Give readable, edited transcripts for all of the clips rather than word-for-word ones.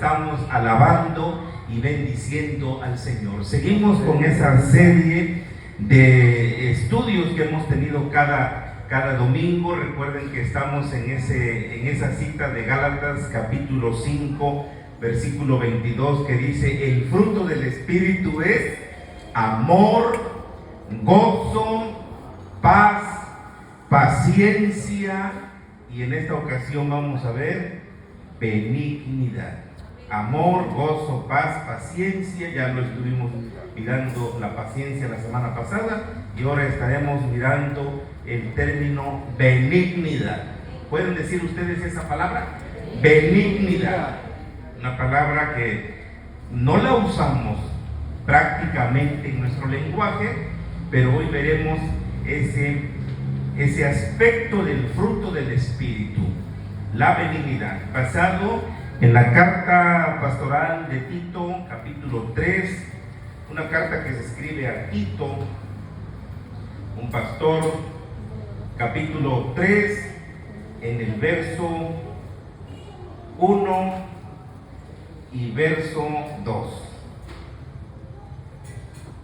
estamos alabando y bendiciendo al Señor. Seguimos con esa serie de estudios que hemos tenido cada domingo. Recuerden que estamos en esa cita de Gálatas capítulo 5, versículo 22, que dice: el fruto del Espíritu es amor, gozo, paz, paciencia, y en esta ocasión vamos a ver benignidad. Amor, gozo, paz, paciencia. Ya lo estuvimos mirando la paciencia la semana pasada y ahora estaremos mirando el término benignidad. ¿Pueden decir ustedes esa palabra? Benignidad. Una palabra que no la usamos prácticamente en nuestro lenguaje, pero hoy veremos ese aspecto del fruto del Espíritu, la benignidad, basado en la carta pastoral de Tito, capítulo 3, una carta que se escribe a Tito, un pastor, capítulo 3, en el verso 1 y verso 2.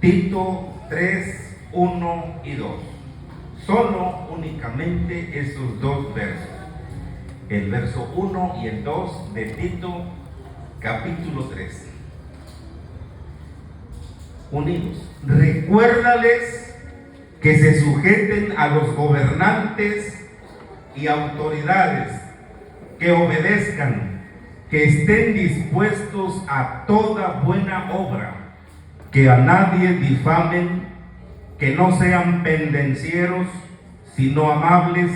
Tito 3, 1 y 2. Solo únicamente esos dos versos. El verso 1 y el 2 de Tito, capítulo 3. Unidos. Recuérdales que se sujeten a los gobernantes y autoridades, que obedezcan, que estén dispuestos a toda buena obra, que a nadie difamen, que no sean pendencieros, sino amables,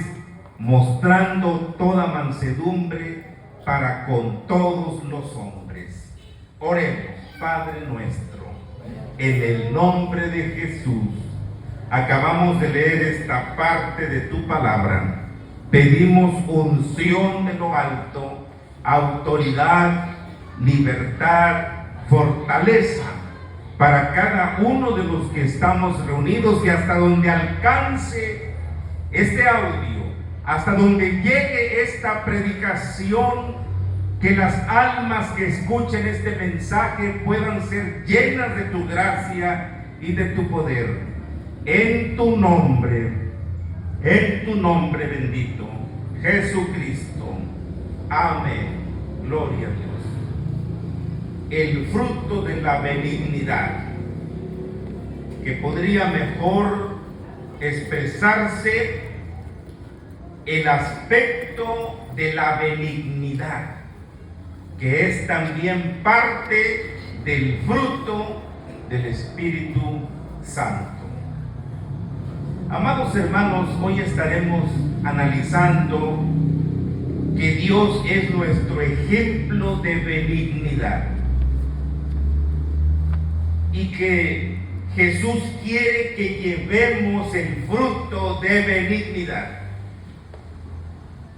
mostrando toda mansedumbre para con todos los hombres. Oremos. Padre nuestro, en el nombre de Jesús, acabamos de leer esta parte de tu palabra. Pedimos unción de lo alto, autoridad, libertad, fortaleza para cada uno de los que estamos reunidos, y hasta donde alcance este audio, hasta donde llegue esta predicación, que las almas que escuchen este mensaje puedan ser llenas de tu gracia y de tu poder. En tu nombre bendito, Jesucristo. Amén. Gloria a Dios. El fruto de la benignidad, que podría mejor expresarse el aspecto de la benignidad, que es también parte del fruto del Espíritu Santo. Amados hermanos, hoy estaremos analizando que Dios es nuestro ejemplo de benignidad y que Jesús quiere que llevemos el fruto de benignidad.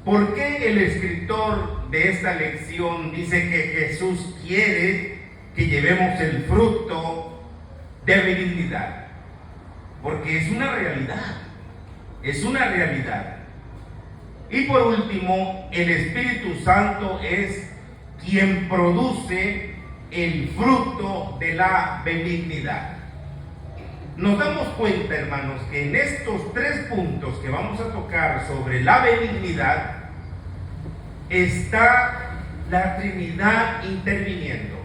¿Por qué el escritor de esta lección dice que Jesús quiere que llevemos el fruto de benignidad? Porque es una realidad, Y por último, el Espíritu Santo es quien produce el fruto de la benignidad. Nos damos cuenta, hermanos, que en estos tres puntos que vamos a tocar sobre la benignidad está la Trinidad interviniendo.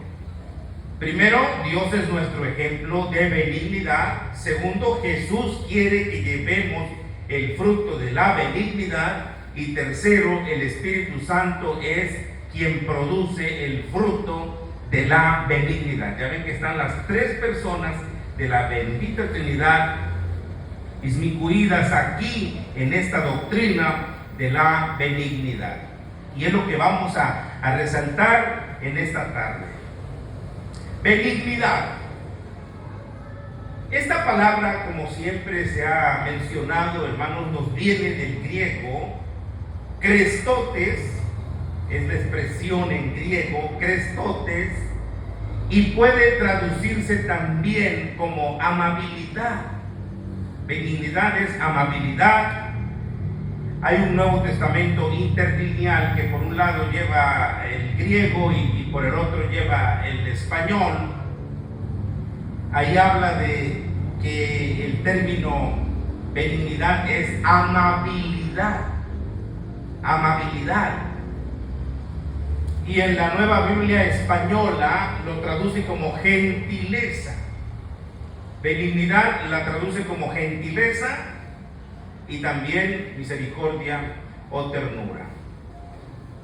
Primero, Dios es nuestro ejemplo de benignidad. Segundo, Jesús quiere que llevemos el fruto de la benignidad. Y tercero, el Espíritu Santo es quien produce el fruto de la benignidad. Ya ven que están las tres personas de la bendita Trinidad inmiscuidas aquí en esta doctrina de la benignidad. Y es lo que vamos a resaltar en esta tarde. Benignidad. Esta palabra, como siempre se ha mencionado, hermanos, nos viene del griego Krestotes, es la expresión en griego, Krestotes, y puede traducirse también como amabilidad. Benignidad es amabilidad. Hay un Nuevo Testamento interlineal que por un lado lleva el griego y por el otro lleva el español, ahí habla de que el término benignidad es amabilidad. Amabilidad. Y en la Nueva Biblia Española lo traduce como gentileza. Benignidad la traduce como gentileza y también misericordia o ternura.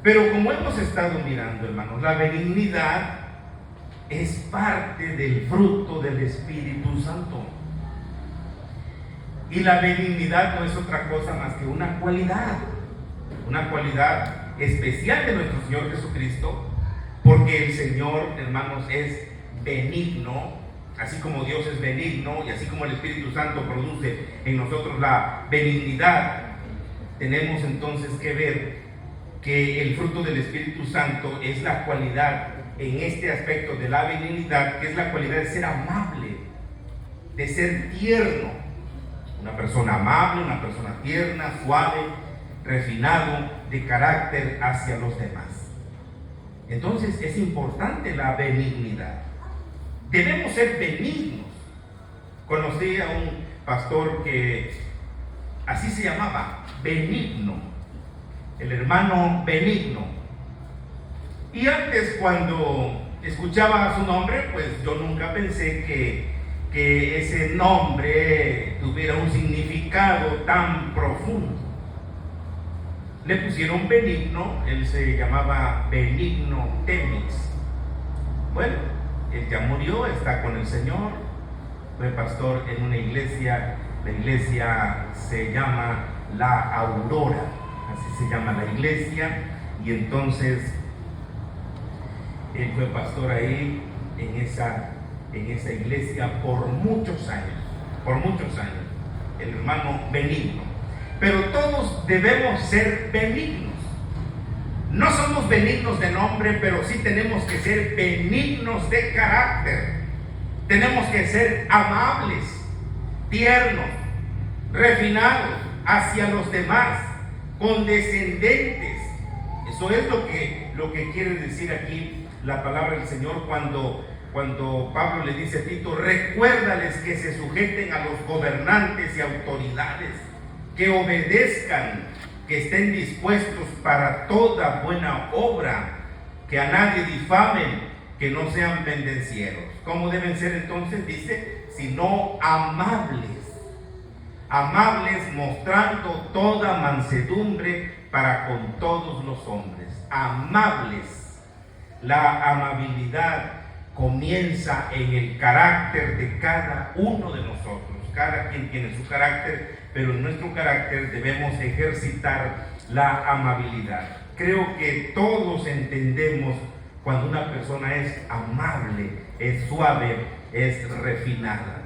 Pero como hemos estado mirando, hermanos, la benignidad es parte del fruto del Espíritu Santo. Y la benignidad no es otra cosa más que una cualidad especial de nuestro Señor Jesucristo, porque el Señor, hermanos, es benigno, así como Dios es benigno y así como el Espíritu Santo produce en nosotros la benignidad. Tenemos entonces que ver que el fruto del Espíritu Santo es la cualidad en este aspecto de la benignidad, que es la cualidad de ser amable, de ser tierno. Una persona amable, una persona tierna, suave, refinado, de carácter hacia los demás. Entonces es importante la benignidad. Debemos ser benignos. Conocí a un pastor que así se llamaba, Benigno, el hermano Benigno. Y antes, cuando escuchaba su nombre, pues yo nunca pensé que ese nombre tuviera un significado tan profundo. Le pusieron Benigno, él se llamaba Benigno Temis. Bueno, él ya murió, está con el Señor, fue pastor en una iglesia, la iglesia se llama La Aurora, así se llama la iglesia, y entonces él fue pastor ahí en esa iglesia por muchos años, el hermano Benigno. Pero todos debemos ser benignos. No somos benignos de nombre, pero sí tenemos que ser benignos de carácter. Tenemos que ser amables, tiernos, refinados hacia los demás, condescendentes. Eso es lo que quiere decir aquí la palabra del Señor cuando Pablo le dice a Tito: recuérdales que se sujeten a los gobernantes y autoridades, que obedezcan, que estén dispuestos para toda buena obra, que a nadie difamen, que no sean pendencieros. ¿Cómo deben ser entonces? Dice, sino amables, mostrando toda mansedumbre para con todos los hombres. Amables. La amabilidad comienza en el carácter de cada uno de nosotros. Cada quien tiene su carácter, pero en nuestro carácter debemos ejercitar la amabilidad. Creo que todos entendemos cuando una persona es amable, es suave, es refinada.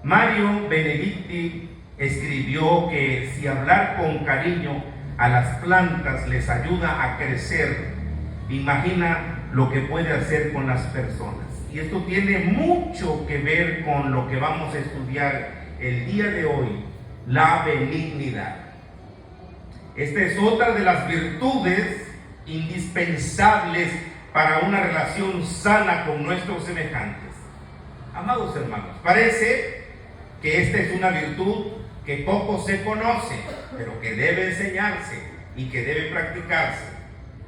Mario Benedetti escribió que si hablar con cariño a las plantas les ayuda a crecer, imagina lo que puede hacer con las personas. Y esto tiene mucho que ver con lo que vamos a estudiar el día de hoy, la benignidad. Esta es otra de las virtudes indispensables para una relación sana con nuestros semejantes. Amados hermanos, parece que esta es una virtud que poco se conoce, pero que debe enseñarse y que debe practicarse.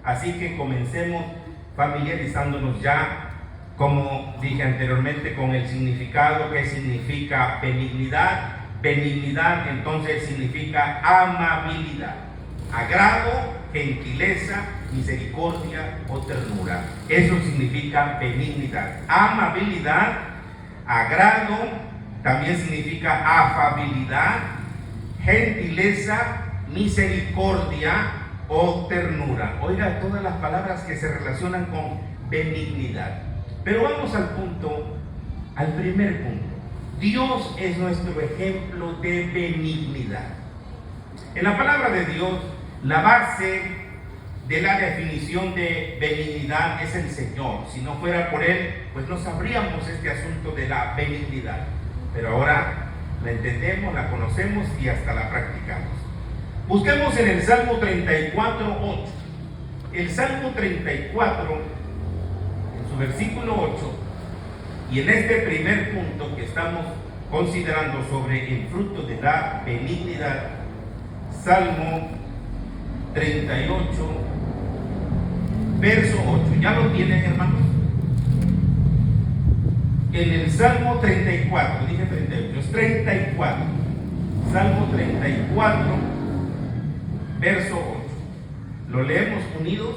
Así que comencemos familiarizándonos ya, como dije anteriormente, con el significado. ¿Qué significa benignidad? Benignidad entonces significa amabilidad, agrado, gentileza, misericordia o ternura. Eso significa benignidad. Amabilidad, agrado, también significa afabilidad, gentileza, misericordia o ternura. Oiga, todas las palabras que se relacionan con benignidad. Pero vamos al punto, al primer punto. Dios es nuestro ejemplo de benignidad. En la palabra de Dios, la base de la definición de benignidad es el Señor. Si no fuera por Él, pues no sabríamos este asunto de la benignidad. Pero ahora la entendemos, la conocemos y hasta la practicamos. Busquemos en el Salmo 34:8. El Salmo 34 su versículo 8, y en este primer punto que estamos considerando sobre el fruto de la benignidad, Salmo 38, verso 8. ¿Ya lo tienen, hermanos? En el Salmo 34, dije 38, es 34. Salmo 34, verso 8. Lo leemos unidos.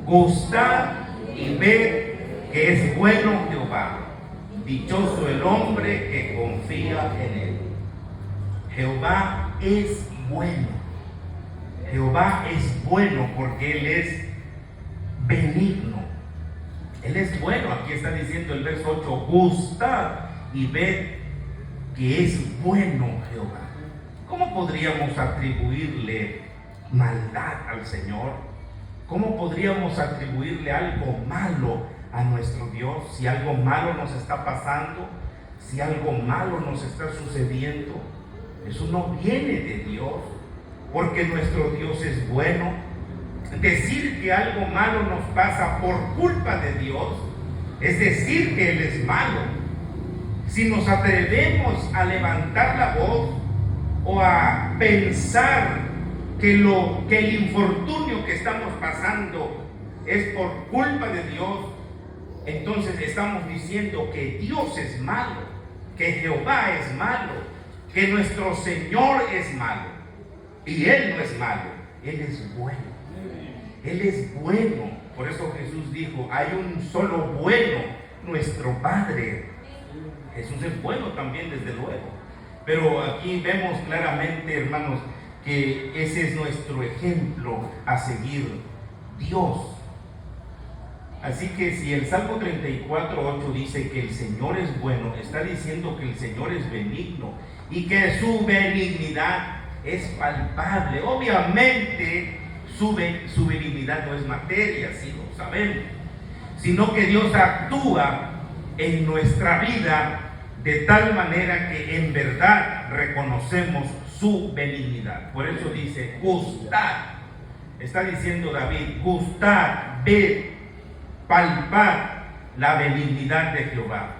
Gustad y ved que es bueno Jehová. Dichoso el hombre que confía en él. Jehová es bueno. Jehová es bueno porque él es benigno. Él es bueno. Aquí está diciendo el verso 8. Gustad y ved que es bueno Jehová. ¿Cómo podríamos atribuirle maldad al Señor? ¿Cómo podríamos atribuirle algo malo a nuestro Dios? Si algo malo nos está pasando, si algo malo nos está sucediendo, eso no viene de Dios, porque nuestro Dios es bueno. Decir que algo malo nos pasa por culpa de Dios es decir que Él es malo. Si nos atrevemos a levantar la voz o a pensar que el infortunio que estamos pasando es por culpa de Dios, entonces estamos diciendo que Dios es malo, que Jehová es malo, que nuestro Señor es malo. Y Él no es malo, Él es bueno. Él es bueno. Por eso Jesús dijo, hay un solo bueno, nuestro Padre. Jesús es bueno también, desde luego. Pero aquí vemos claramente, hermanos, que ese es nuestro ejemplo a seguir, Dios. Así que si el Salmo 34:8 dice que el Señor es bueno, está diciendo que el Señor es benigno y que su benignidad es palpable. Obviamente su benignidad no es materia, si lo sabemos, sino que Dios actúa en nuestra vida de tal manera que en verdad reconocemos su benignidad. Por eso dice, gustad. Está diciendo David, gustad, ved, palpad la benignidad de Jehová.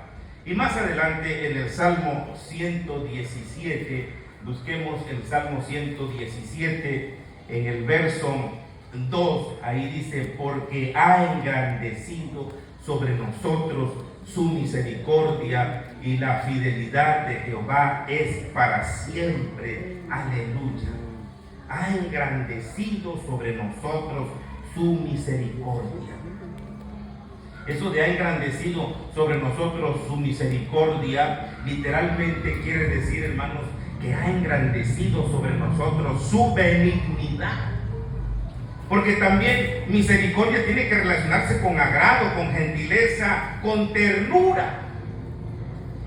Y más adelante en el Salmo 117, busquemos el Salmo 117 en el verso 2, ahí dice, porque ha engrandecido sobre nosotros su misericordia y la fidelidad de Jehová es para siempre. Aleluya. Ha engrandecido sobre nosotros su misericordia. Eso de ha engrandecido sobre nosotros su misericordia, literalmente quiere decir, hermanos, que ha engrandecido sobre nosotros su benignidad. Porque también misericordia tiene que relacionarse con agrado, con gentileza, con ternura.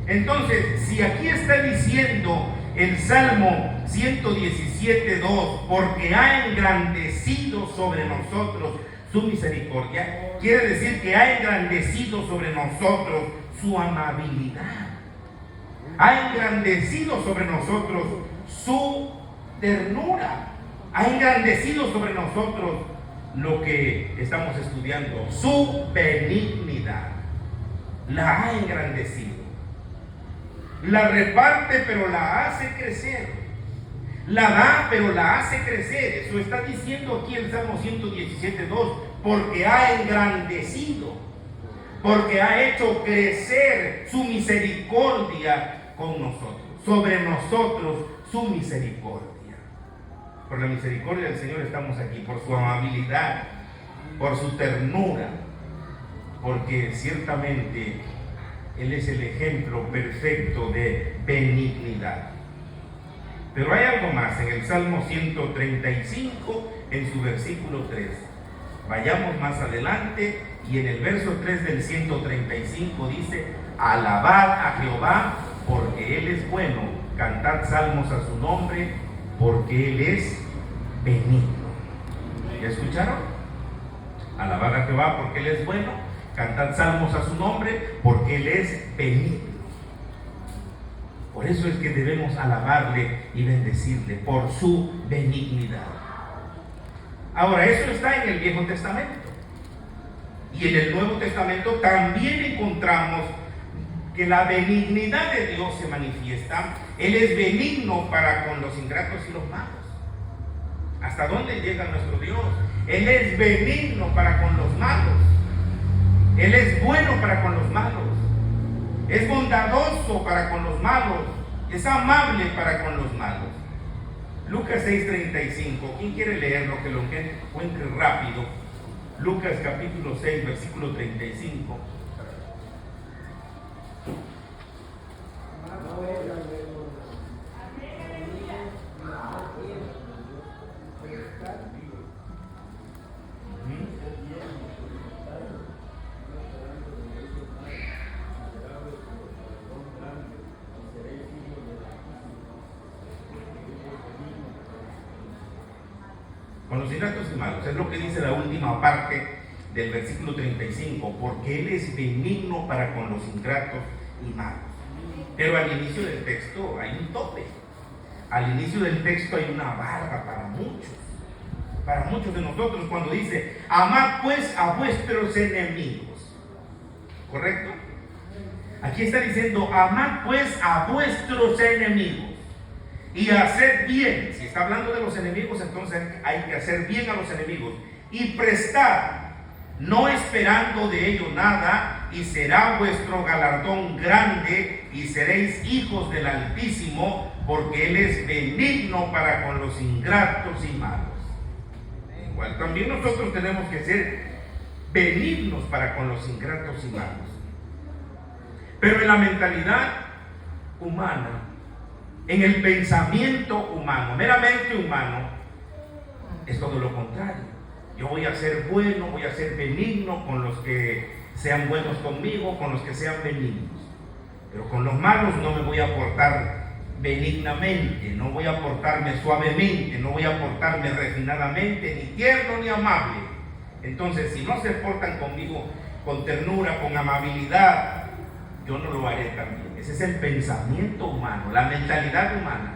Entonces, si aquí está diciendo el Salmo 117:2, porque ha engrandecido sobre nosotros su misericordia, quiere decir que ha engrandecido sobre nosotros su amabilidad. Ha engrandecido sobre nosotros su ternura. Ha engrandecido sobre nosotros lo que estamos estudiando, su benignidad. La ha engrandecido. La reparte, pero la hace crecer. La da, pero la hace crecer. Eso está diciendo aquí el Salmo 117:2, porque ha engrandecido, porque ha hecho crecer su misericordia con nosotros, sobre nosotros su misericordia. Por la misericordia del Señor estamos aquí, por su amabilidad, por su ternura, porque ciertamente Él es el ejemplo perfecto de benignidad. Pero hay algo más en el Salmo 135, en su versículo 3. Vayamos más adelante y en el verso 3 del 135 dice, alabad a Jehová porque Él es bueno, cantad salmos a su nombre porque Él es benigno. ¿Ya escucharon? Alabad a Jehová porque Él es bueno, cantad salmos a su nombre porque Él es benigno. Por eso es que debemos alabarle y bendecirle por su benignidad. Ahora, eso está en el Viejo Testamento. Y en el Nuevo Testamento también encontramos que la benignidad de Dios se manifiesta. Él es benigno para con los ingratos y los malos. ¿Hasta dónde llega nuestro Dios? Él es benigno para con los malos. Él es bueno para con los malos. Es bondadoso para con los malos. Es amable para con los malos. Lucas 6:35. ¿Quién quiere leerlo? Que lo encuentre rápido. Lucas capítulo 6, versículo 35. Con los ingratos y malos, es lo que dice la última parte del versículo 35, porque Él es benigno para con los ingratos y malos. Pero al inicio del texto hay un tope. Al inicio del texto hay una barra para muchos de nosotros, cuando dice: amad pues a vuestros enemigos. ¿Correcto? Aquí está diciendo: amad pues a vuestros enemigos y haced bien. Si está hablando de los enemigos, entonces hay que hacer bien a los enemigos y prestar, no esperando de ello nada, y será vuestro galardón grande y seréis hijos del Altísimo, porque Él es benigno para con los ingratos y malos. Igual también nosotros tenemos que ser benignos para con los ingratos y malos. Pero en la mentalidad humana, en el pensamiento humano, meramente humano, es todo lo contrario. Yo voy a ser bueno, voy a ser benigno con los que sean buenos conmigo, con los que sean benignos. Pero con los malos no me voy a portar benignamente, no voy a portarme suavemente, no voy a portarme refinadamente, ni tierno ni amable. Entonces, si no se portan conmigo con ternura, con amabilidad, yo no lo haré también. Ese es el pensamiento humano, la mentalidad humana.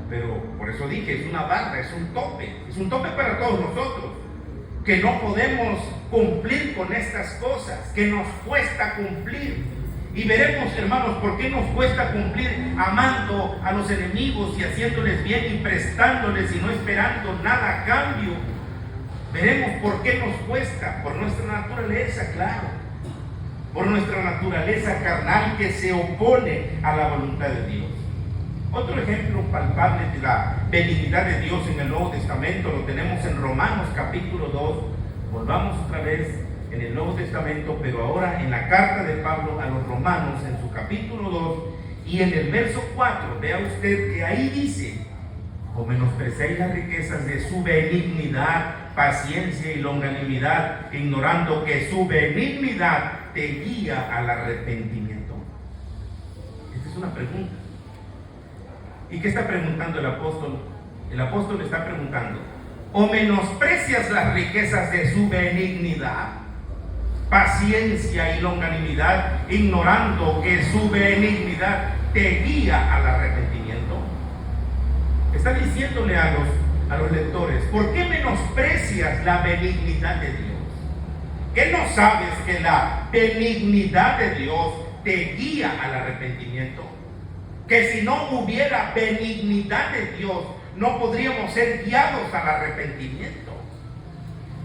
Pero por eso dije, es una barra, es un tope para todos nosotros, que no podemos cumplir con estas cosas, que nos cuesta cumplir. Y veremos, hermanos, por qué nos cuesta cumplir amando a los enemigos y haciéndoles bien y prestándoles y no esperando nada a cambio. Veremos por qué nos cuesta, por nuestra naturaleza, claro, por nuestra naturaleza carnal que se opone a la voluntad de Dios. Otro ejemplo palpable de la benignidad de Dios en el Nuevo Testamento lo tenemos en Romanos capítulo 2. Volvamos otra vez en el Nuevo Testamento, pero ahora en la carta de Pablo a los Romanos, en su capítulo 2, y en el verso 4, vea usted que ahí dice: o menosprecéis las riquezas de su benignidad, paciencia y longanimidad, ignorando que su benignidad te guía al arrepentimiento. Esta es una pregunta. ¿Y qué está preguntando el apóstol? El apóstol está preguntando: ¿o menosprecias las riquezas de su benignidad, paciencia y longanimidad, ignorando que su benignidad te guía al arrepentimiento? Está diciéndole a los lectores: ¿por qué menosprecias la benignidad de Dios? ¿Qué no sabes que la benignidad de Dios te guía al arrepentimiento? Que si no hubiera benignidad de Dios, no podríamos ser guiados al arrepentimiento.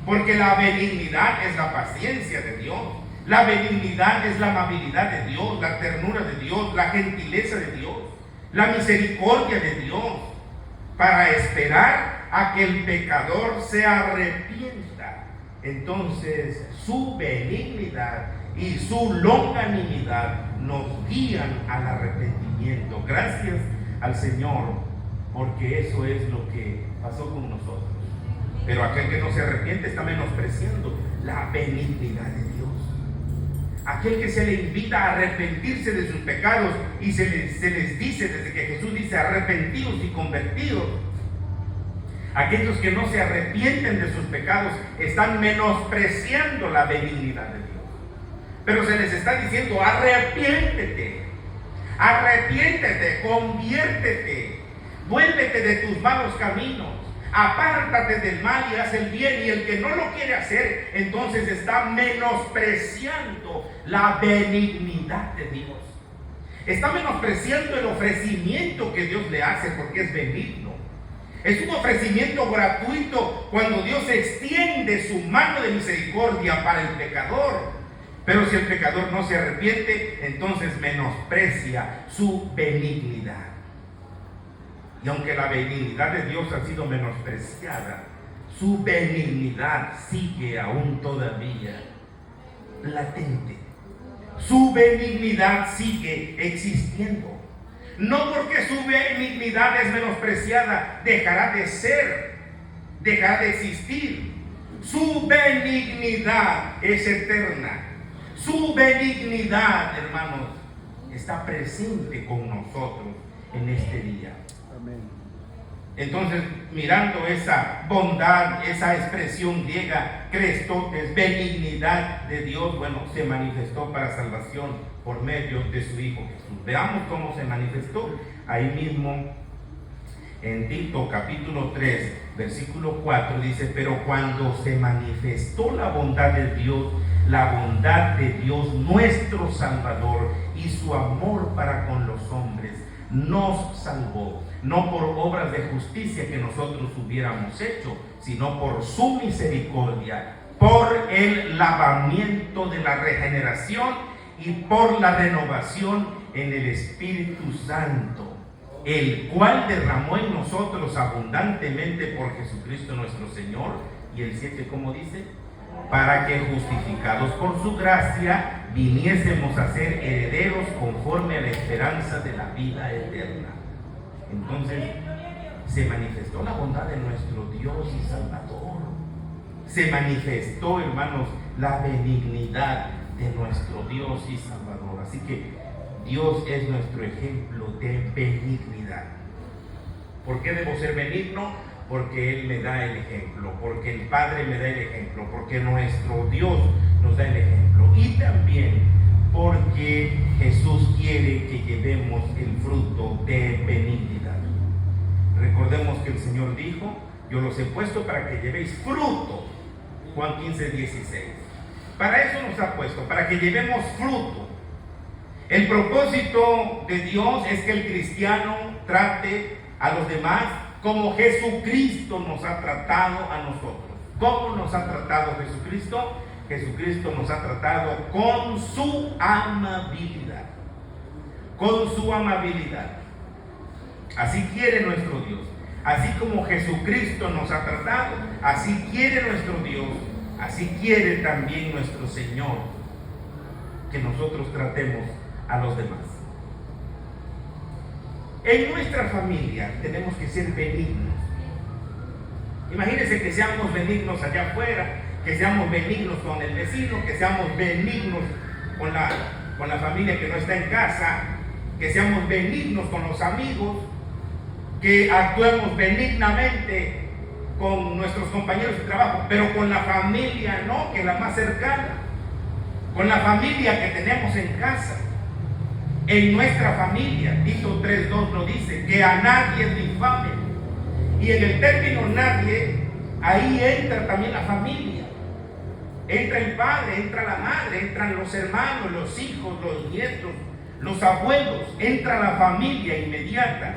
Porque la benignidad es la paciencia de Dios, la benignidad es la amabilidad de Dios, la ternura de Dios, la gentileza de Dios, la misericordia de Dios, para esperar a que el pecador se arrepienta. Entonces su benignidad y su longanimidad nos guían al arrepentimiento. Gracias al Señor, porque eso es lo que pasó con nosotros. Pero aquel que no se arrepiente está menospreciando la benignidad de Dios. Aquel que se le invita a arrepentirse de sus pecados y se les dice, desde que Jesús dice arrepentidos y convertidos, aquellos que no se arrepienten de sus pecados están menospreciando la benignidad de Dios. Pero se les está diciendo: arrepiéntete, arrepiéntete, conviértete, vuélvete de tus malos caminos, Apártate del mal y haz el bien. Y el que no lo quiere hacer, entonces está menospreciando la benignidad de Dios. Está menospreciando el ofrecimiento que Dios le hace, porque es benigno. Es un ofrecimiento gratuito cuando Dios extiende su mano de misericordia para el pecador. Pero si el pecador no se arrepiente, entonces menosprecia su benignidad. Y aunque la benignidad de Dios ha sido menospreciada, su benignidad sigue aún todavía latente. Su benignidad sigue existiendo. No porque su benignidad es menospreciada, dejará de ser, dejará de existir. Su benignidad es eterna. Su benignidad, hermanos, está presente con nosotros en este día. Amén. Entonces, mirando esa bondad, esa expresión griega, Crestotes, benignidad de Dios, bueno, se manifestó para salvación por medio de su Hijo Jesús. Veamos cómo se manifestó ahí mismo en Tito capítulo 3, versículo 4, dice: pero cuando se manifestó la bondad de Dios nuestro Salvador, y su amor para con los hombres, nos salvó, no por obras de justicia que nosotros hubiéramos hecho, sino por su misericordia, por el lavamiento de la regeneración y por la renovación en el Espíritu Santo, el cual derramó en nosotros abundantemente por Jesucristo nuestro Señor. Y el 7, ¿cómo dice? Para que, justificados por su gracia, viniésemos a ser herederos conforme a la esperanza de la vida eterna. Entonces se manifestó la bondad de nuestro Dios y Salvador. Se manifestó, hermanos, la benignidad de nuestro Dios y Salvador. Así que Dios es nuestro ejemplo de benignidad. ¿Por qué debo ser benigno? Porque Él me da el ejemplo, porque el Padre me da el ejemplo, porque nuestro Dios nos da el ejemplo, y también porque Jesús quiere que llevemos el fruto de benignidad. Recordemos que el Señor dijo: yo los he puesto para que llevéis fruto. Juan 15:16. Para eso nos ha puesto, para que llevemos fruto. El propósito de Dios es que el cristiano trate a los demás como Jesucristo nos ha tratado a nosotros. ¿Cómo nos ha tratado Jesucristo? Jesucristo nos ha tratado con su amabilidad. Con su amabilidad. Así quiere nuestro Dios. Así como Jesucristo nos ha tratado, así quiere nuestro Dios, así quiere también nuestro Señor que nosotros tratemos a los demás. En nuestra familia tenemos que ser benignos. Imagínense que seamos benignos allá afuera, que seamos benignos con el vecino, que seamos benignos con la familia que no está en casa, que seamos benignos con los amigos, que actuemos benignamente con nuestros compañeros de trabajo, pero con la familia no, que es la más cercana, con la familia que tenemos en casa. En nuestra familia, Tito 3:2 lo dice, que a nadie difame. Y en el término nadie, ahí entra también la familia. Entra el padre, entra la madre, entran los hermanos, los hijos, los nietos, los abuelos, entra la familia inmediata,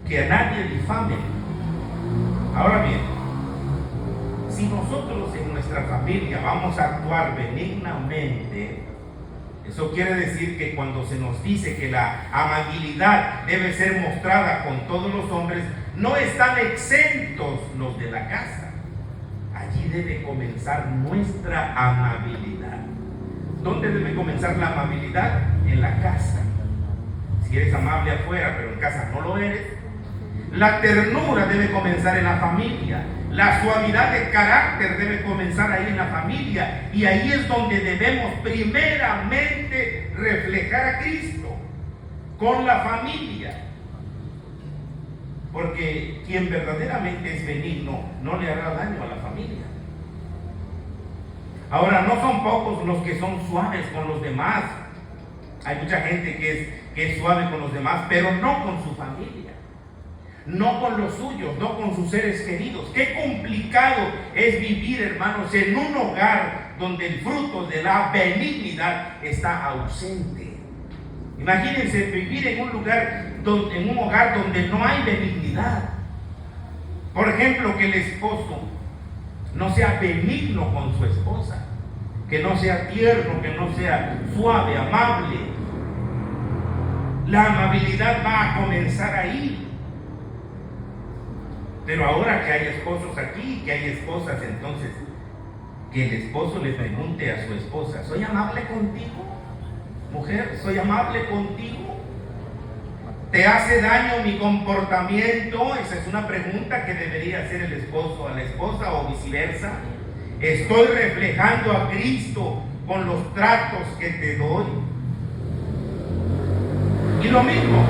que a nadie difame. Ahora bien, si nosotros en nuestra familia vamos a actuar benignamente, eso quiere decir que cuando se nos dice que la amabilidad debe ser mostrada con todos los hombres, no están exentos los de la casa. Allí debe comenzar nuestra amabilidad. ¿Dónde debe comenzar la amabilidad? En la casa. Si eres amable afuera, pero en casa no lo eres. La ternura debe comenzar en la familia. La suavidad de carácter debe comenzar ahí en la familia. Y ahí es donde debemos primeramente reflejar a Cristo, con la familia. Porque quien verdaderamente es benigno no le hará daño a la familia. Ahora, no son pocos los que son suaves con los demás. Hay mucha gente que es suave con los demás, pero no con su familia. no con los suyos, no con sus seres queridos. Qué complicado es vivir, hermanos, en un hogar donde el fruto de la benignidad está ausente. Imagínense vivir en un hogar donde no hay benignidad. Por ejemplo, que el esposo no sea benigno con su esposa, que no sea tierno, que no sea suave, amable. La amabilidad va a comenzar ahí. Pero ahora que hay esposos aquí, que hay esposas, entonces que el esposo le pregunte a su esposa: ¿soy amable contigo? Mujer, ¿soy amable contigo? ¿Te hace daño mi comportamiento? Esa es una pregunta que debería hacer el esposo a la esposa, o viceversa. ¿Estoy reflejando a Cristo con los tratos que te doy? Y lo mismo,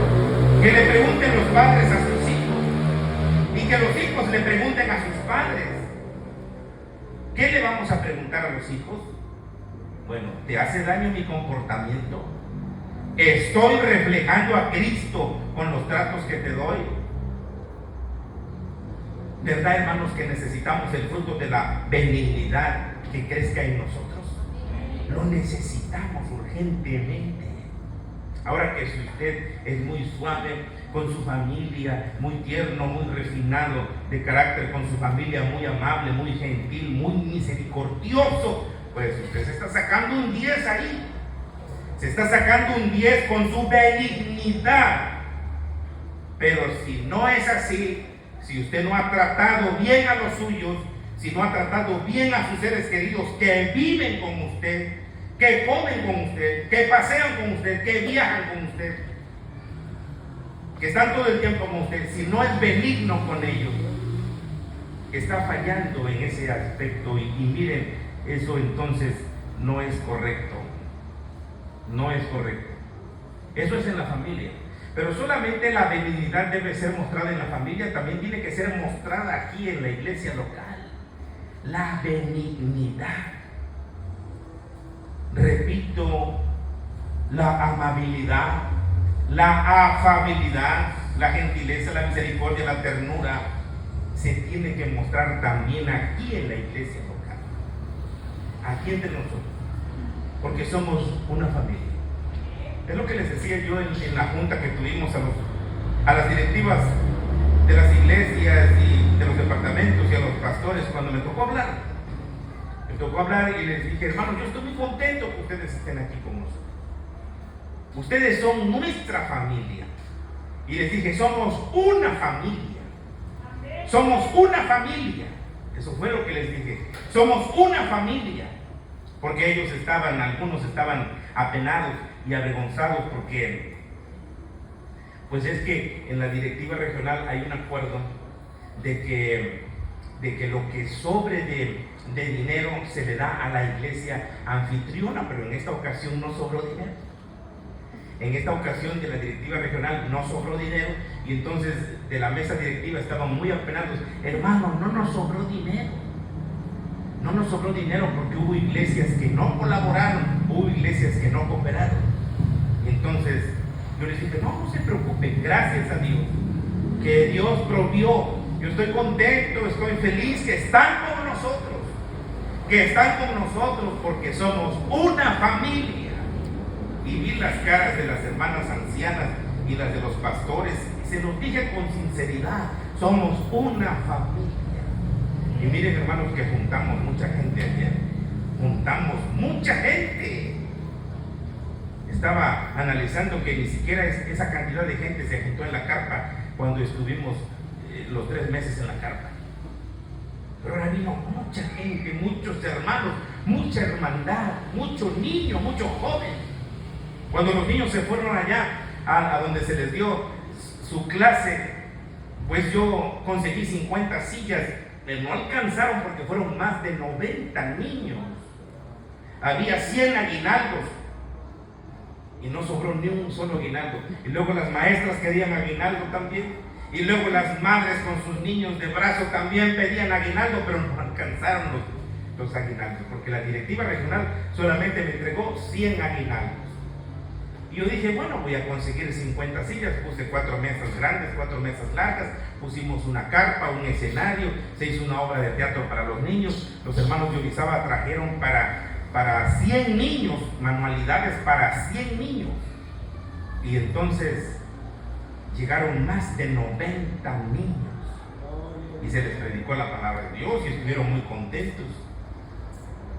que le pregunten los padres a sus hijos, y que los hijos le pregunten a sus padres. ¿Qué le vamos a preguntar a los hijos? Bueno, ¿te hace daño mi comportamiento? ¿Estoy reflejando a Cristo con los tratos que te doy? ¿Verdad, hermanos, que necesitamos el fruto de la benignidad que crezca en nosotros? Lo necesitamos urgentemente. Ahora que si usted es muy suave con su familia, muy tierno, muy refinado de carácter con su familia, muy amable, muy gentil, muy misericordioso, pues usted se está sacando un 10 ahí. Se está sacando un 10 con su benignidad. Pero si no es así, si usted no ha tratado bien a los suyos, si no ha tratado bien a sus seres queridos que viven con usted, que comen con usted, que pasean con usted, que viajan con usted, que están todo el tiempo con usted, si no es benigno con ellos, está fallando en ese aspecto. Y miren, eso entonces no es correcto. No es correcto. Eso es en la familia. Pero solamente la benignidad debe ser mostrada en la familia, también tiene que ser mostrada aquí en la iglesia local. La benignidad. Repito, la amabilidad, la afabilidad, la gentileza, la misericordia, la ternura, se tiene que mostrar también aquí en la iglesia local. Aquí entre nosotros. Porque somos una familia. Es lo que les decía yo en la junta que tuvimos a las directivas de las iglesias y de los departamentos y a los pastores cuando me tocó hablar. Me tocó hablar y les dije: hermanos, yo estoy muy contento que ustedes estén aquí con nosotros. Ustedes son nuestra familia. Y les dije: somos una familia. Somos una familia. Eso fue lo que les dije. Somos una familia. Porque algunos estaban apenados y avergonzados porque, pues es que en la directiva regional hay un acuerdo de que lo que sobre de dinero se le da a la iglesia anfitriona, pero en esta ocasión no sobró dinero. En esta ocasión de la directiva regional no sobró dinero, y entonces de la mesa directiva estaban muy apenados: hermano, no nos sobró dinero. No nos sobró dinero porque hubo iglesias que no colaboraron, hubo iglesias que no cooperaron. Y entonces yo les dije: no se preocupen, gracias a Dios, que Dios provió. Yo estoy contento, estoy feliz que están con nosotros, porque somos una familia. Y vi las caras de las hermanas ancianas y las de los pastores, y se los dije con sinceridad: somos una familia. Y miren, hermanos, que juntamos mucha gente ayer. Juntamos mucha gente. Estaba analizando que ni siquiera esa cantidad de gente se juntó en la carpa cuando estuvimos los 3 meses en la carpa. Pero ahora vino mucha gente, muchos hermanos, mucha hermandad, muchos niños, muchos jóvenes. Cuando los niños se fueron allá a donde se les dio su clase, pues yo conseguí 50 sillas. No alcanzaron porque fueron más de 90 niños. Había 100 aguinaldos y no sobró ni un solo aguinaldo. Y luego las maestras querían aguinaldo también. Y luego las madres con sus niños de brazo también pedían aguinaldo, pero no alcanzaron los aguinaldos, porque la directiva regional solamente me entregó 100 aguinaldos. Y yo dije, bueno, voy a conseguir 50 sillas, puse 4 mesas grandes, 4 mesas largas, pusimos una carpa, un escenario, se hizo una obra de teatro para los niños. Los hermanos de Orizaba trajeron para 100 niños, manualidades para 100 niños. Y entonces llegaron más de 90 niños y se les predicó la palabra de Dios y estuvieron muy contentos.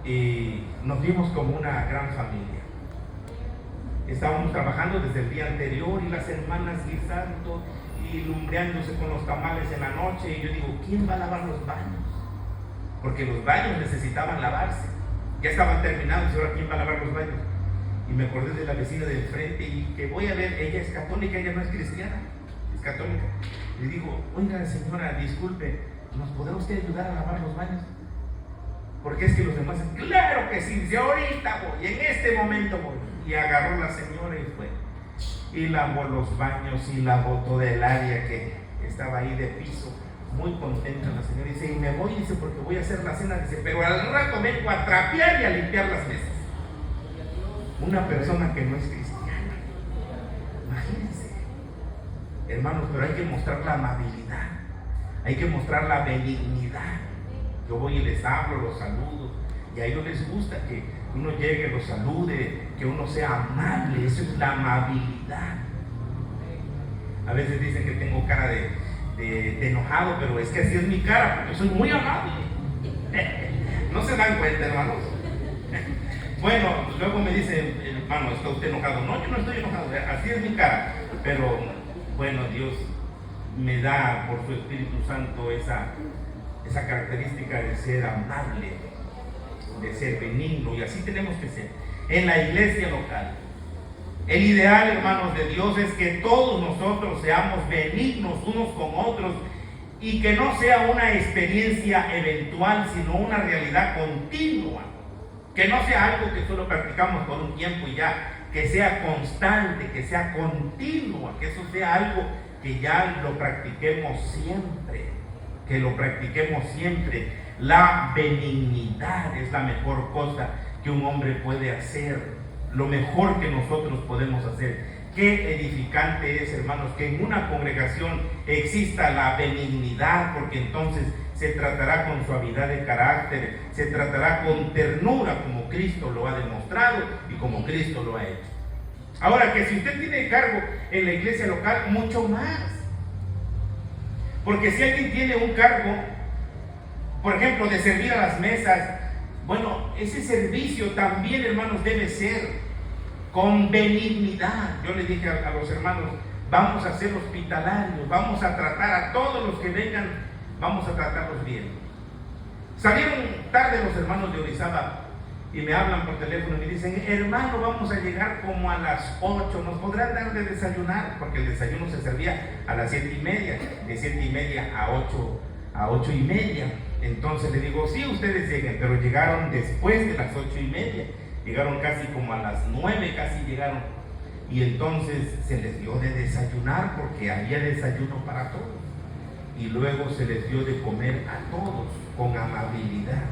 Y nos vimos como una gran familia. Estábamos trabajando desde el día anterior y las hermanas guisando y lumbreándose con los tamales en la noche. Y yo digo, ¿quién va a lavar los baños? Porque los baños necesitaban lavarse. Ya estaban terminados y ahora ¿quién va a lavar los baños? Y me acordé de la vecina del frente y que voy a ver, ella es católica, ella no es cristiana, es católica. Le digo, oiga señora, disculpe, ¿nos podrá usted ayudar a lavar los baños? Porque es que los demás dicen, claro que sí, dice, ahorita voy, en este momento voy. Y agarró la señora y fue. Y lavó los baños y lavó toda el área que estaba ahí de piso. Muy contenta la señora. Dice, y me voy, dice, porque voy a hacer la cena. Dice, pero al rato vengo a trapear y a limpiar las mesas. Una persona que no es cristiana. Imagínense. Hermanos, pero hay que mostrar la amabilidad. Hay que mostrar la benignidad. Yo voy y les hablo, los saludo. Y a ellos les gusta que uno llegue, los salude, que uno sea amable. Eso es la amabilidad. A veces dicen que tengo cara de enojado, pero es que así es mi cara, porque soy muy amable. No se dan cuenta, hermanos. Bueno, luego me dicen, hermano, ¿está usted enojado? No, yo no estoy enojado, así es mi cara. Pero bueno, Dios me da por su Espíritu Santo esa característica de ser amable, de ser benigno, y así tenemos que ser en la iglesia local. El ideal, hermanos de Dios, es que todos nosotros seamos benignos unos con otros y que no sea una experiencia eventual, sino una realidad continua. Que no sea algo que solo practicamos por un tiempo y ya, que sea constante, que sea continua, que eso sea algo que ya lo practiquemos siempre, que lo practiquemos siempre. La benignidad es la mejor cosa que un hombre puede hacer, lo mejor que nosotros podemos hacer. Qué edificante es, hermanos, que en una congregación exista la benignidad, porque entonces se tratará con suavidad de carácter, se tratará con ternura, como Cristo lo ha demostrado y como Cristo lo ha hecho. Ahora, que si usted tiene cargo en la iglesia local, mucho más. Porque si alguien tiene un cargo, por ejemplo, de servir a las mesas, bueno, ese servicio también, hermanos, debe ser con benignidad. Yo le dije a los hermanos, vamos a ser hospitalarios, vamos a tratar a todos los que vengan, vamos a tratarlos bien. Salieron tarde los hermanos de Orizaba y me hablan por teléfono y me dicen, hermano, vamos a llegar como a las 8, ¿nos podrán dar de desayunar? Porque el desayuno se servía a las 7:30, de 7:30 a 8:30. Entonces le digo, sí, ustedes lleguen, pero llegaron después de las 8:30, llegaron casi como a las 9, casi llegaron. Y entonces se les dio de desayunar porque había desayuno para todos. Y luego se les dio de comer a todos con amabilidad.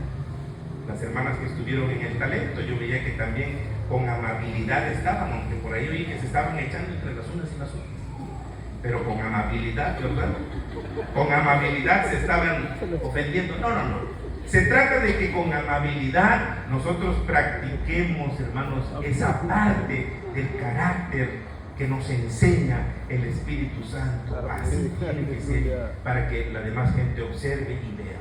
Las hermanas que estuvieron en el talento, yo veía que también con amabilidad estaban, aunque por ahí oí que se estaban echando entre las unas y las otras. Pero con amabilidad, ¿verdad? Con amabilidad se estaban ofendiendo. No. Se trata de que con amabilidad nosotros practiquemos, hermanos, esa parte del carácter que nos enseña el Espíritu Santo. Así tiene que ser, para que la demás gente observe y vea.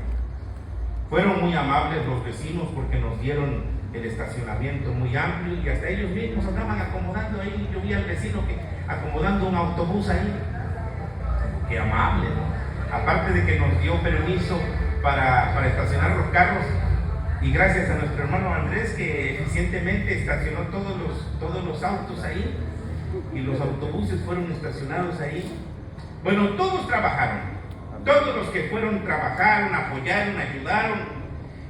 Fueron muy amables los vecinos porque nos dieron el estacionamiento muy amplio y hasta ellos mismos andaban acomodando ahí. Yo vi al vecino que acomodando un autobús ahí. Qué amable, ¿no? Aparte de que nos dio permiso para estacionar los carros, y gracias a nuestro hermano Andrés que eficientemente estacionó todos los autos ahí y los autobuses fueron estacionados ahí. Bueno, todos trabajaron, todos los que fueron trabajaron, apoyaron, ayudaron,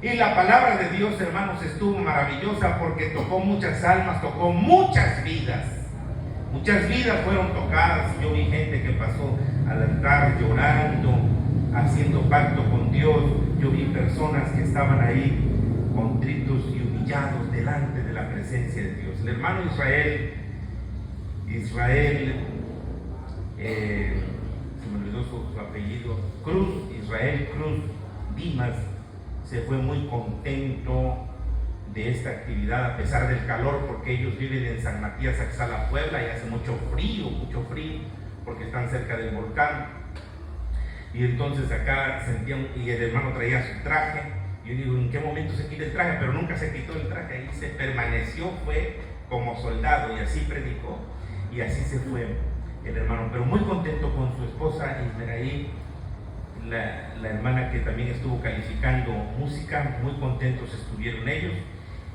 y la palabra de Dios, hermanos, estuvo maravillosa porque tocó muchas almas, tocó muchas vidas. Muchas vidas fueron tocadas. Yo vi gente que pasó al altar llorando, haciendo pacto con Dios. Yo vi personas que estaban ahí contritos y humillados delante de la presencia de Dios. El hermano Israel Israel, se me olvidó su apellido, Cruz, Israel Cruz Dimas, se fue muy contento de esta actividad a pesar del calor, porque ellos viven en San Matías, Axala, Puebla, y hace mucho frío, porque están cerca del volcán. Y entonces acá sentían, y el hermano traía su traje. Yo digo, ¿en qué momento se quita el traje? Pero nunca se quitó el traje, ahí se permaneció, fue como soldado, y así predicó, y así se fue el hermano, pero muy contento con su esposa Ismeraí, la hermana que también estuvo calificando música. Muy contentos estuvieron ellos.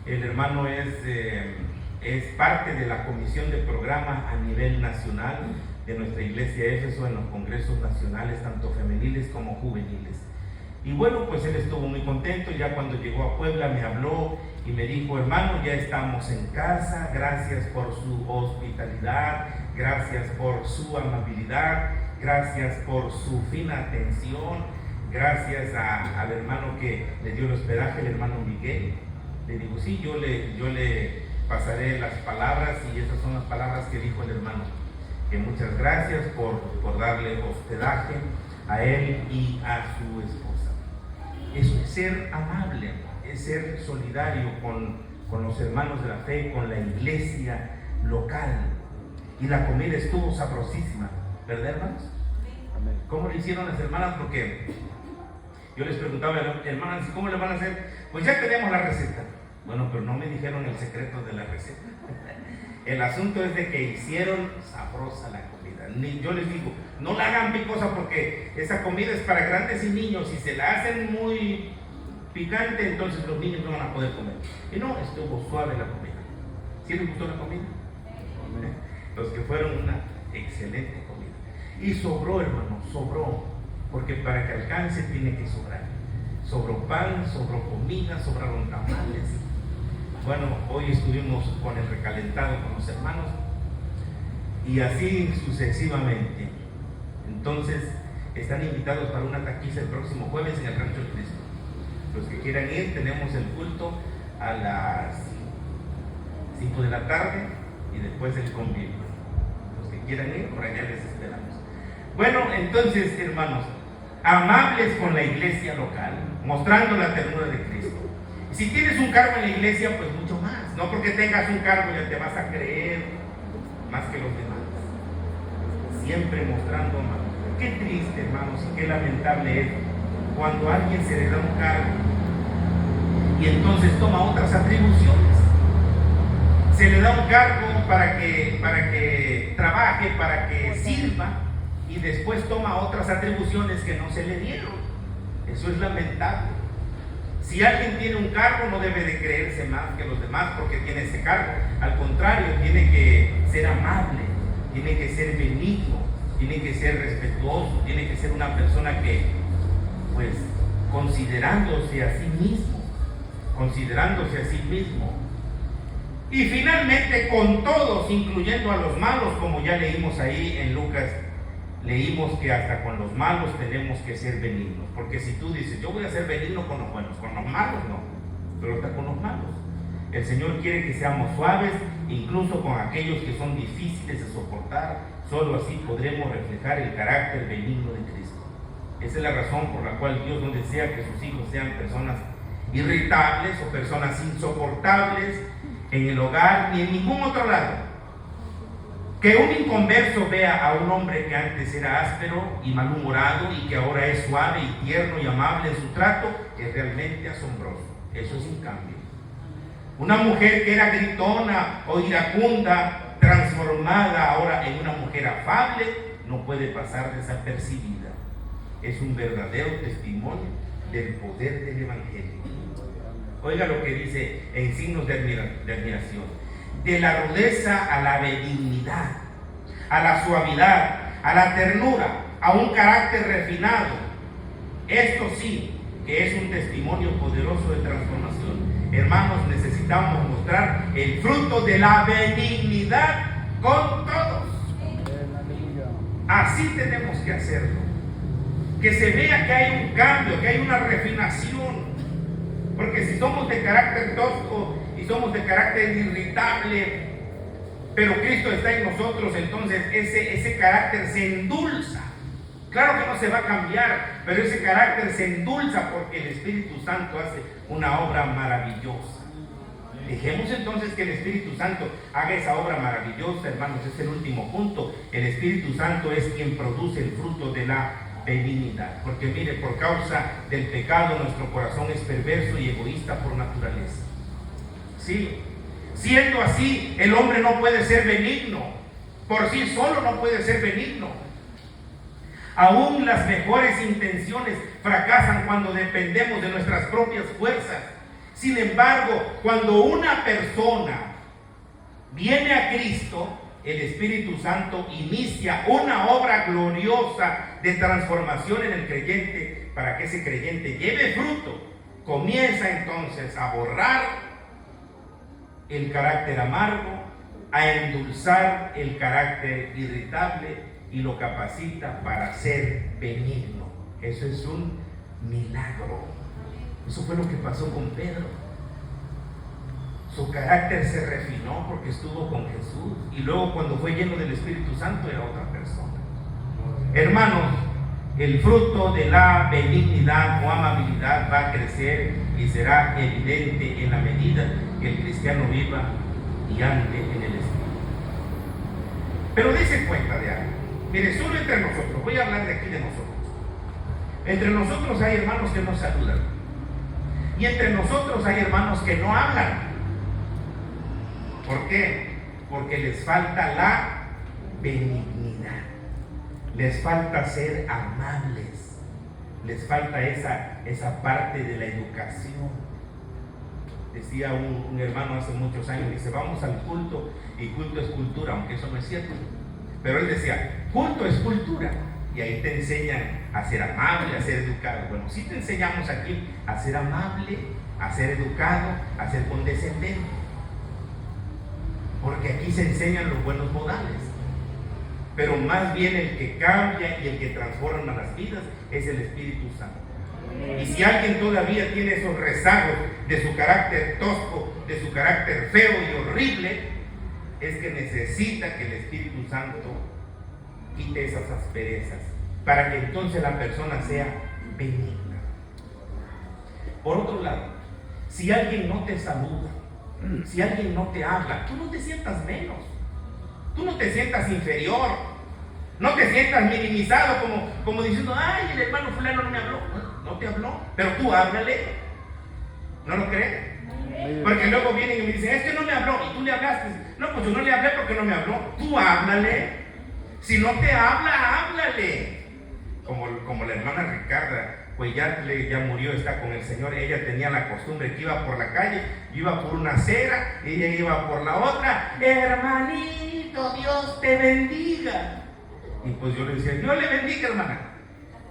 El hermano es parte de la comisión de programa a nivel nacional de nuestra iglesia Éfeso en los congresos nacionales, tanto femeniles como juveniles. Y bueno, pues él estuvo muy contento. Ya cuando llegó a Puebla me habló y me dijo: hermano, ya estamos en casa, gracias por su hospitalidad, gracias por su amabilidad, gracias por su fina atención, gracias al hermano que le dio el hospedaje, el hermano Miguel. Le digo, sí, yo le pasaré las palabras, y esas son las palabras que dijo el hermano, que muchas gracias por darle hospedaje a él y a su esposa. Eso es ser amable, es ser solidario con los hermanos de la fe, con la iglesia local. Y la comida estuvo sabrosísima, ¿verdad, hermanos? ¿Cómo le hicieron las hermanas? Porque yo les preguntaba, hermanas, ¿cómo le van a hacer? Pues ya tenemos la receta. Bueno, pero no me dijeron el secreto de la receta. El asunto es de que hicieron sabrosa la comida. Yo les digo, no la hagan picosa, porque esa comida es para grandes y niños. Si se la hacen muy picante, entonces los niños no van a poder comer. Y no, estuvo suave la comida. ¿Sí les gustó la comida? Los que fueron, una excelente comida. Y sobró, hermano, sobró, porque para que alcance tiene que sobrar. Sobró pan, sobró comida, sobraron tamales. Bueno, hoy estuvimos con el recalentado con los hermanos, y así sucesivamente. Entonces, están invitados para una taquiza el próximo jueves en el Rancho del Cristo. Los que quieran ir, tenemos el culto a las 5 de la tarde y después el convivio. Los que quieran ir, por allá les esperamos. Bueno, entonces, hermanos, amables con la iglesia local, mostrando la ternura de Cristo. Si tienes un cargo en la iglesia, pues mucho más. No porque tengas un cargo ya te vas a creer más que los demás. Siempre mostrando amor. Qué triste, hermanos, y qué lamentable es cuando a alguien se le da un cargo y entonces toma otras atribuciones. Se le da un cargo para que trabaje, para que sirva, y después toma otras atribuciones que no se le dieron. Eso es lamentable. Si alguien tiene un cargo, no debe de creerse más que los demás porque tiene ese cargo. Al contrario, tiene que ser amable, tiene que ser benigno, tiene que ser respetuoso, tiene que ser una persona que, pues, considerándose a sí mismo. Y finalmente con todos, incluyendo a los malos, como ya leímos ahí en Lucas. Leímos que hasta con los malos tenemos que ser benignos, porque si tú dices, yo voy a ser benigno con los buenos, con los malos no, pero hasta con los malos. El Señor quiere que seamos suaves, incluso con aquellos que son difíciles de soportar. Solo así podremos reflejar el carácter benigno de Cristo. Esa es la razón por la cual Dios no desea que sus hijos sean personas irritables o personas insoportables en el hogar ni en ningún otro lado. Que un inconverso vea a un hombre que antes era áspero y malhumorado y que ahora es suave y tierno y amable en su trato, es realmente asombroso. Eso es un cambio. Una mujer que era gritona o iracunda, transformada ahora en una mujer afable, no puede pasar desapercibida. Es un verdadero testimonio del poder del Evangelio. Oiga lo que dice en signos de admiración. De la rudeza a la benignidad, a la suavidad, a la ternura, a un carácter refinado. Esto sí que es un testimonio poderoso de transformación. Hermanos, necesitamos mostrar el fruto de la benignidad con todos. Así tenemos que hacerlo. Que se vea que hay un cambio, que hay una refinación. Porque si somos de carácter tosco y somos de carácter irritable, pero Cristo está en nosotros, entonces ese carácter se endulza. Claro que no se va a cambiar, pero ese carácter se endulza porque el Espíritu Santo hace una obra maravillosa. Dejemos entonces que el Espíritu Santo haga esa obra maravillosa, hermanos. Es el último punto. El Espíritu Santo es quien produce el fruto de la benignidad. Porque mire, por causa del pecado nuestro corazón es perverso y egoísta por naturaleza. Sí. Siendo así, el hombre no puede ser benigno. Por sí solo no puede ser benigno. Aún las mejores intenciones fracasan cuando dependemos de nuestras propias fuerzas. Sin embargo, cuando una persona viene a Cristo, el Espíritu Santo inicia una obra gloriosa de transformación en el creyente para que ese creyente lleve fruto. Comienza entonces a borrar el carácter amargo, a endulzar el carácter irritable y lo capacita para ser benigno. Eso es un milagro. Eso fue lo que pasó con Pedro. Su carácter se refinó porque estuvo con Jesús, y luego cuando fue lleno del Espíritu Santo era otra persona. Hermanos, el fruto de la benignidad o amabilidad va a crecer y será evidente en la medida que el cristiano viva y ande en el Espíritu. Pero dése cuenta de algo. Mire, solo entre nosotros, voy a hablar de aquí de nosotros. Entre nosotros hay hermanos que nos saludan. Y entre nosotros hay hermanos que no hablan. ¿Por qué? Porque les falta la benignidad. Les falta ser amables. Les falta esa parte de la educación. Decía un hermano hace muchos años, dice, vamos al culto, y culto es cultura, aunque eso no es cierto. Pero él decía, culto es cultura. Y ahí te enseñan a ser amable, a ser educado. Bueno, sí te enseñamos aquí a ser amable, a ser educado, a ser condescendente. Porque aquí se enseñan los buenos modales. Pero más bien el que cambia y el que transforma las vidas es el Espíritu Santo. Y si alguien todavía tiene esos rezagos de su carácter tosco, de su carácter feo y horrible, es que necesita que el Espíritu Santo quite esas asperezas para que entonces la persona sea benigna. Por otro lado, si alguien no te saluda, si alguien no te habla, tú no te sientas menos, tú no te sientas inferior, no te sientas minimizado como diciendo, ay, el hermano fulano no me habló. No te habló, pero tú háblale. ¿No lo crees? Porque luego vienen y me dicen, es que no me habló, y tú le hablaste. No, pues yo no le hablé porque no me habló. Tú háblale. Si no te habla, háblale. Como la hermana Ricarda, pues ya murió, está con el Señor. Ella tenía la costumbre que iba por la calle, iba por una acera, ella iba por la otra. Hermanito, Dios te bendiga. Y pues yo le decía, Dios le bendiga, hermana.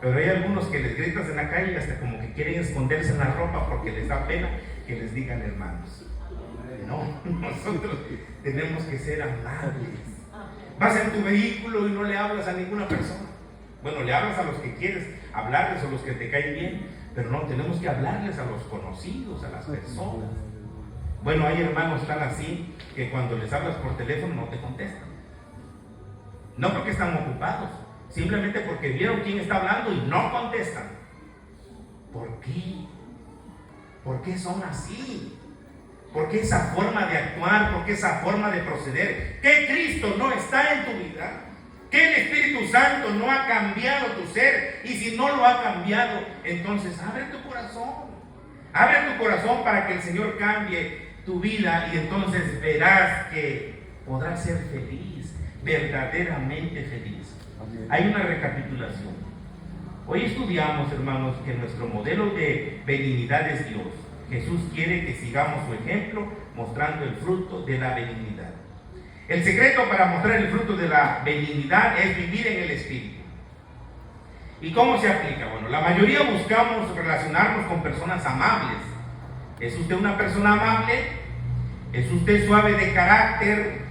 Pero hay algunos que les gritas en la calle y hasta como que quieren esconderse en la ropa porque les da pena que les digan hermanos. No, nosotros tenemos que ser amables. Vas en tu vehículo y no le hablas a ninguna persona. Bueno, le hablas a los que quieres hablarles o los que te caen bien, pero no, tenemos que hablarles a los conocidos, a las personas. Bueno, hay hermanos tan así que cuando les hablas por teléfono no te contestan. No porque están ocupados, simplemente porque vieron quién está hablando y no contestan. ¿Por qué? ¿Por qué son así? ¿Por qué esa forma de actuar? ¿Por qué esa forma de proceder? ¿Que Cristo no está en tu vida? ¿Que el Espíritu Santo no ha cambiado tu ser? Y si no lo ha cambiado, entonces abre tu corazón. Abre tu corazón para que el Señor cambie tu vida y entonces verás que podrás ser feliz, verdaderamente feliz. Hay una recapitulación. Hoy estudiamos, hermanos, que nuestro modelo de benignidad es Dios. Jesús quiere que sigamos su ejemplo mostrando el fruto de la benignidad. El secreto para mostrar el fruto de la benignidad es vivir en el Espíritu. ¿Y cómo se aplica? Bueno, la mayoría buscamos relacionarnos con personas amables. ¿Es usted una persona amable? ¿Es usted suave de carácter,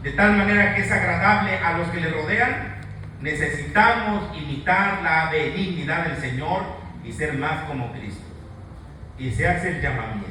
de tal manera que es agradable a los que le rodean? Necesitamos imitar la benignidad del Señor y ser más como Cristo. Y se hace el llamamiento.